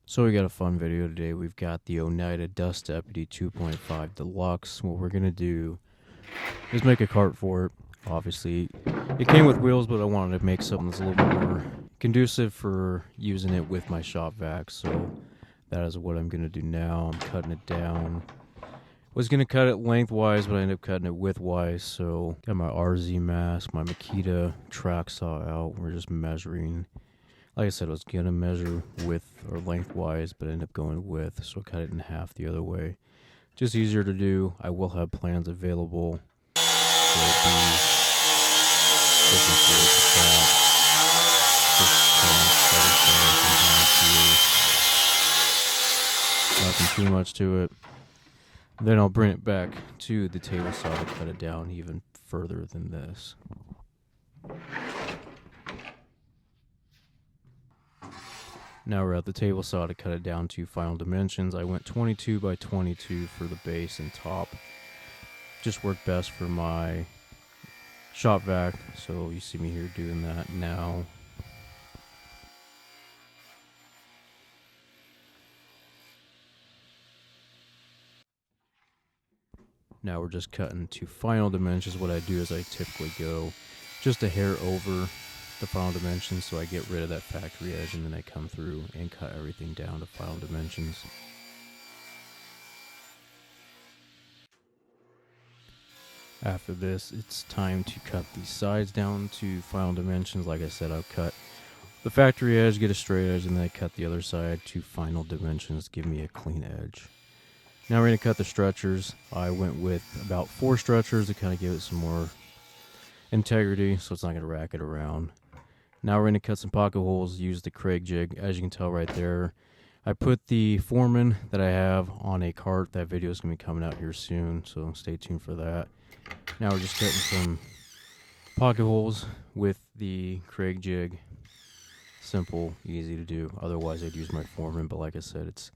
So we got a fun video today. We've got the Oneida Dust Deputy 2.5 Deluxe. What we're going to do is make a cart for it. Obviously, it came with wheels, but I wanted to make something that's a little more conducive for using it with my shop vac. So that is what I'm going to do now. I'm cutting it down. Was going to cut it lengthwise, but I ended up cutting it widthwise. So got my RZ mask, my Makita track saw out. We're just measuring. Like I said, I was going to measure width or lengthwise, but I ended up going width, so I cut it in half the other way. Just easier to do. I will have plans available. So be looking forward to that. Just nothing too much to it. Then I'll bring it back to the table saw to cut it down even further than this. Now we're at the table saw to cut it down to final dimensions. I went 22 by 22 for the base and top. Just worked best for my shop vac, so you see me here doing that now. Now we're just cutting to final dimensions. What I do is I typically go just a hair over the final dimensions, so I get rid of that factory edge, and then I come through and cut everything down to final dimensions. After this, it's time to cut these sides down to final dimensions. Like I said, I'll cut the factory edge, get a straight edge, and then I cut the other side to final dimensions, give me a clean edge. Now we're going to cut the stretchers. I went with about 4 stretchers to kind of give it some more integrity, so it's not going to rack it around. Now we're going to cut some pocket holes, use the Craig jig. As you can tell right there, I put the Foreman that I have on a cart. That video is going to be coming out here soon, so stay tuned for that. Now we're just cutting some pocket holes with the Craig jig. Simple, easy to do. Otherwise I'd use my Foreman, but like I said, it's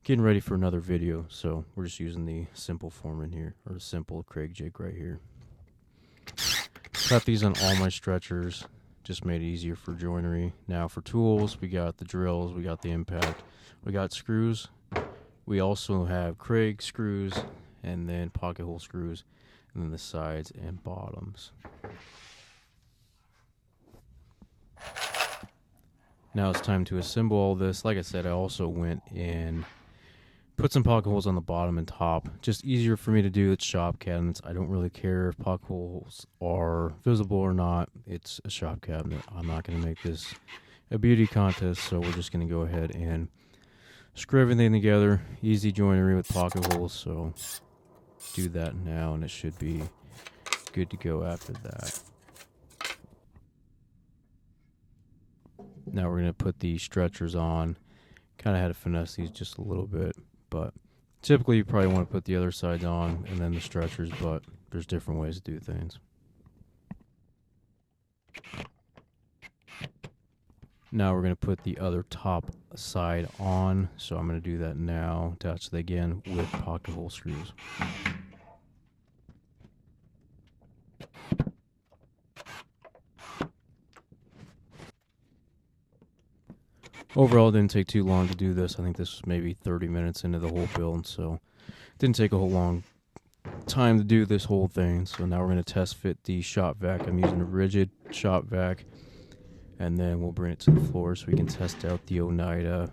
getting ready for another video, so we're just using the simple Foreman here, or the simple Craig jig right here. Cut these on all my stretchers, just made it easier for joinery. Now for tools, we got the drills, we got the impact, we got screws. We also have Craig screws, and then pocket hole screws, and then the sides and bottoms. Now it's time to assemble all this. Like I said, I also went and put some pocket holes on the bottom and top. Just easier for me to do. It's shop cabinets. I don't really care if pocket holes are visible or not. It's a shop cabinet. I'm not going to make this a beauty contest, so we're just going to go ahead and screw everything together. Easy joinery with pocket holes, so do that now, and it should be good to go after that. Now we're going to put the stretchers on. Kind of had to finesse these just a little bit, but typically you probably want to put the other sides on and then the stretchers, but there's different ways to do things. Now we're going to put the other top side on, so I'm going to do that now. Attach it again with pocket hole screws. Overall, it didn't take too long to do this. I think this was maybe 30 minutes into the whole build, so it didn't take a whole long time to do this whole thing. So now we're going to test fit the shop vac. I'm using a rigid shop vac, and then we'll bring it to the floor so we can test out the Oneida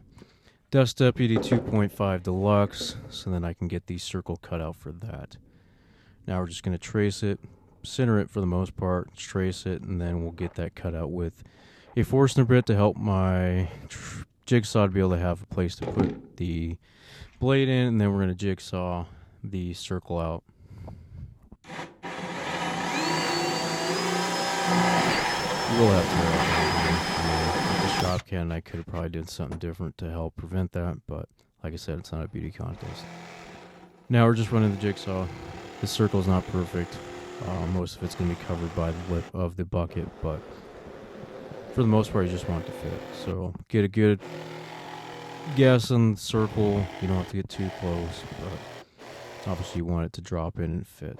Dust Deputy 2.5 Deluxe, so then I can get the circle cut out for that. Now we're just going to trace it, center it for the most part, trace it, and then we'll get that cut out with a Forstner bit to help my jigsaw to be able to have a place to put the blade in, and then we're going to jigsaw the circle out. We'll have to with the shop can. I could have probably done something different to help prevent that, but like I said, it's not a beauty contest. Now we're just running the jigsaw. The circle is not perfect. Most of it's going to be covered by the lip of the bucket, but for the most part, you just want it to fit. So get a good guess on the circle. You don't have to get too close, but obviously you want it to drop in and fit.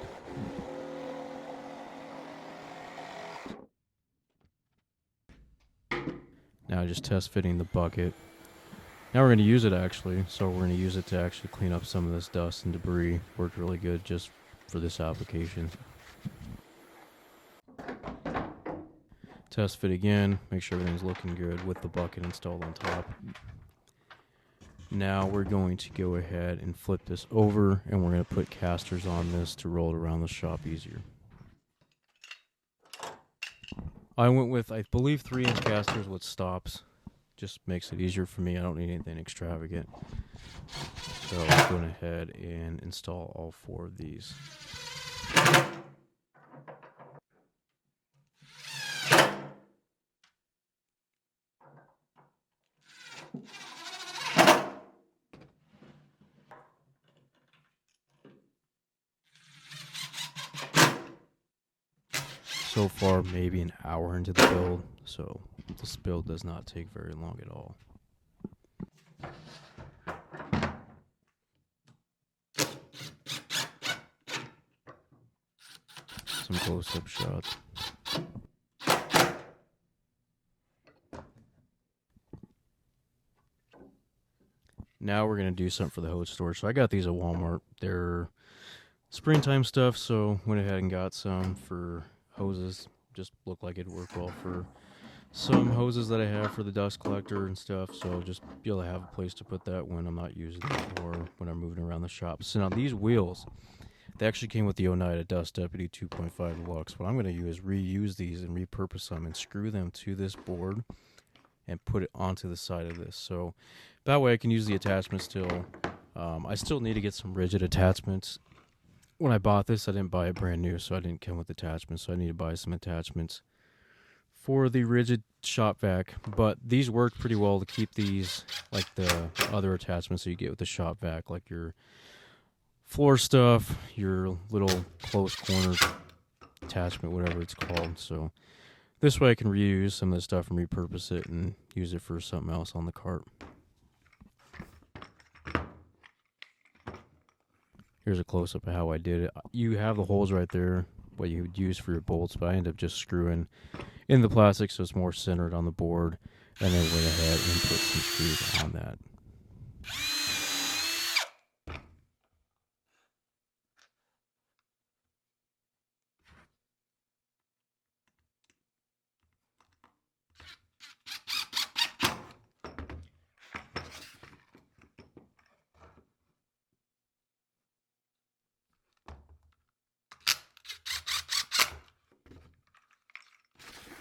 Now just test fitting the bucket. Now we're going to use it actually. So we're going to use it to actually clean up some of this dust and debris. Worked really good just for this application. Test fit again. Make sure everything's looking good with the bucket installed on top. Now we're going to go ahead and flip this over, and we're going to put casters on this to roll it around the shop easier. I went with, I believe, 3-inch casters with stops. Just makes it easier for me. I don't need anything extravagant. So let's go ahead and install all 4 of these. So far, maybe an hour into the build, so this build does not take very long at all. Some close-up shots. Now we're going to do something for the hose storage. So I got these at Walmart. They're springtime stuff, so went ahead and got some for hoses. Just looked like it'd work well for some hoses that I have for the dust collector and stuff. So just be able to have a place to put that when I'm not using it or when I'm moving around the shop. So now these wheels, they actually came with the Oneida Dust Deputy 2.5 Deluxe. What I'm going to do is reuse these and repurpose them and screw them to this board and put it onto the side of this. So that way I can use the attachment still. I still need to get some rigid attachments. When I bought this, I didn't buy it brand new, so I didn't come with attachments. So I need to buy some attachments for the rigid shop vac. But these work pretty well to keep these like the other attachments that you get with the shop vac, like your floor stuff, your little close corner attachment, whatever it's called. So this way I can reuse some of this stuff and repurpose it and use it for something else on the cart. Here's a close-up of how I did it. You have the holes right there, what you would use for your bolts, but I ended up just screwing in the plastic so it's more centered on the board, and then went ahead and put some screws on that.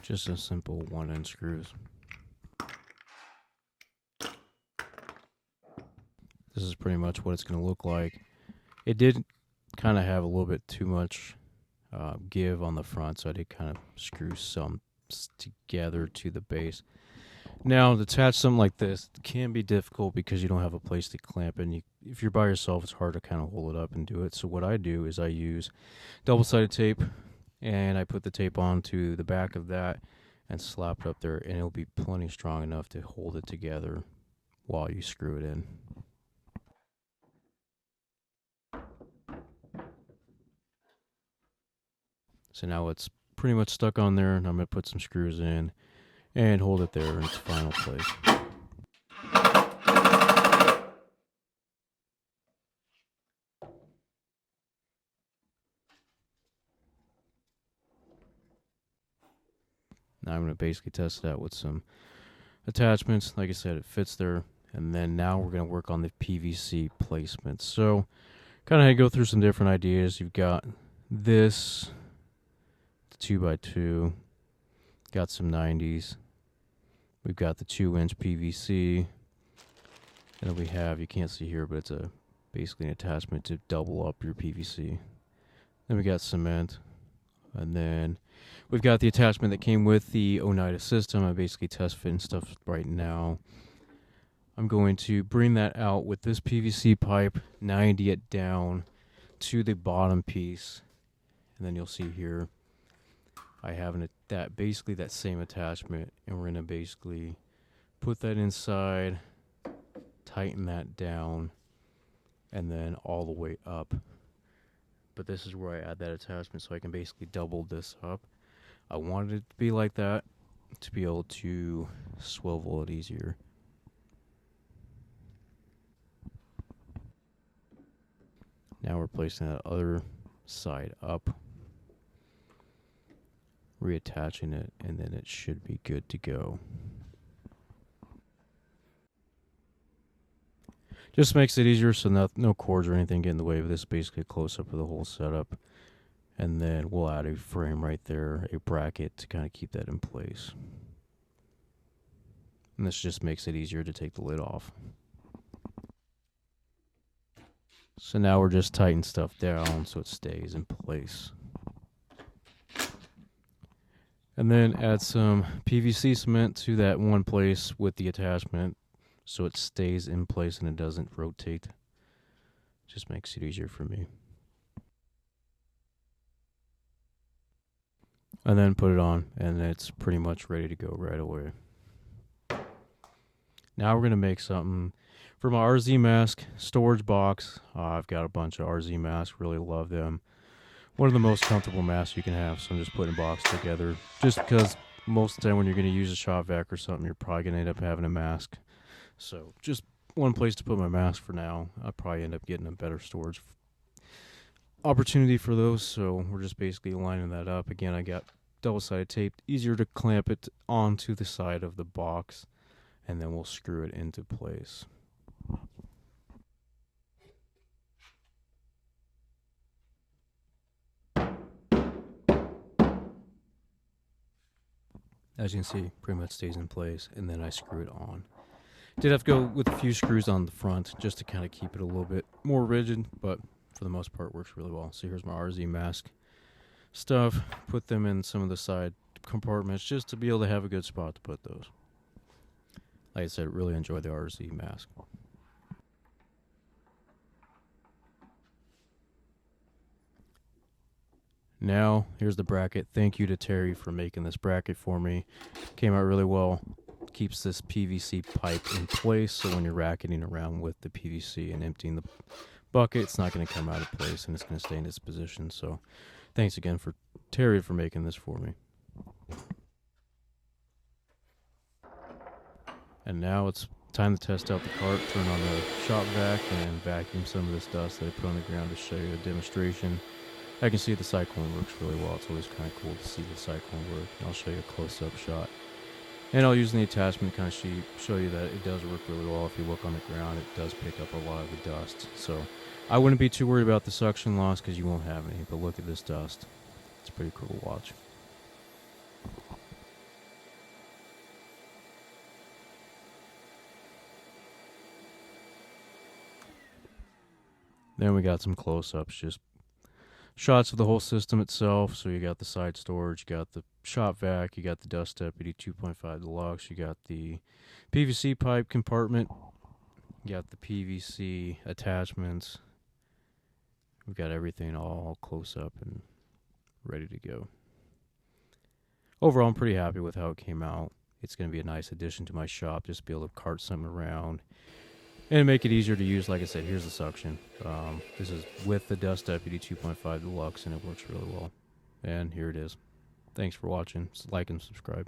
Just a simple 1-inch screws. This is pretty much what it's going to look like. It did kind of have a little bit too much give on the front, so I did kind of screw some together to the base. Now, to attach something like this can be difficult because you don't have a place to clamp it. If you're by yourself, it's hard to kind of hold it up and do it. So what I do is I use double-sided tape, and I put the tape onto the back of that and slap it up there, and it'll be plenty strong enough to hold it together while you screw it in. So now it's pretty much stuck on there, and I'm going to put some screws in and hold it there in its final place. Now I'm going to basically test it out with some attachments. Like I said, it fits there. And then now we're going to work on the PVC placement. So kind of go through some different ideas. You've got this 2x2, got some 90s. We've got the 2-inch PVC. And then we have, you can't see here, but it's basically an attachment to double up your PVC. Then we got cement. And then we've got the attachment that came with the Oneida system. I basically test fitting stuff right now. I'm going to bring that out with this PVC pipe, 90 it down to the bottom piece. And then you'll see here, I have basically that same attachment, and we're going to basically put that inside, tighten that down, and then all the way up. But this is where I add that attachment, so I can basically double this up. I wanted it to be like that to be able to swivel it easier. Now we're placing that other side up, reattaching it, and then it should be good to go. Just makes it easier so no cords or anything get in the way of this. Basically a close-up of the whole setup. And then we'll add a frame right there, a bracket to kind of keep that in place. And this just makes it easier to take the lid off. So now we're just tightening stuff down so it stays in place. And then add some PVC cement to that one place with the attachment so it stays in place and it doesn't rotate. Just makes it easier for me. And then put it on, and it's pretty much ready to go right away. Now we're going to make something for my RZ mask storage box. I've got a bunch of RZ masks, really love them. One of the most comfortable masks you can have, so I'm just putting a box together. Just because most of the time when you're going to use a shop vac or something, you're probably going to end up having a mask. So just one place to put my mask for now. I'll probably end up getting a better storage opportunity for those, so we're just basically lining that up. Again, I got double-sided tape, easier to clamp it onto the side of the box, and then we'll screw it into place. As you can see, pretty much stays in place, and then I screw it on. Did have to go with a few screws on the front just to kind of keep it a little bit more rigid, but for the most part works really well. So here's my RZ mask stuff. Put them in some of the side compartments just to be able to have a good spot to put those. Like I said, really enjoy the RZ mask. Now, here's the bracket. Thank you to Terry for making this bracket for me. Came out really well. Keeps this PVC pipe in place, so when you're racketing around with the PVC and emptying the bucket, it's not going to come out of place and it's going to stay in its position. So thanks again for Terry for making this for me. And now it's time to test out the cart, turn on the shop vac, and vacuum some of this dust that I put on the ground to show you a demonstration. I can see the cyclone works really well. It's always kind of cool to see the cyclone work. And I'll show you a close-up shot. And I'll use the attachment to kind of show you that it does work really well. If you look on the ground, it does pick up a lot of the dust. So I wouldn't be too worried about the suction loss because you won't have any. But look at this dust. It's pretty cool to watch. Then we got some close-ups, just shots of the whole system itself. So you got the side storage, you got the shop vac, you got the Dust Deputy 2.5 Deluxe, you got the PVC pipe compartment, you got the PVC attachments. We've got everything all close up and ready to go. Overall, I'm pretty happy with how it came out. It's going to be a nice addition to my shop, just to be able to cart something around and make it easier to use. Like I said, here's the suction. This is with the Dust Deputy 2.5 Deluxe, and it works really well. And here it is. Thanks for watching. Like and subscribe.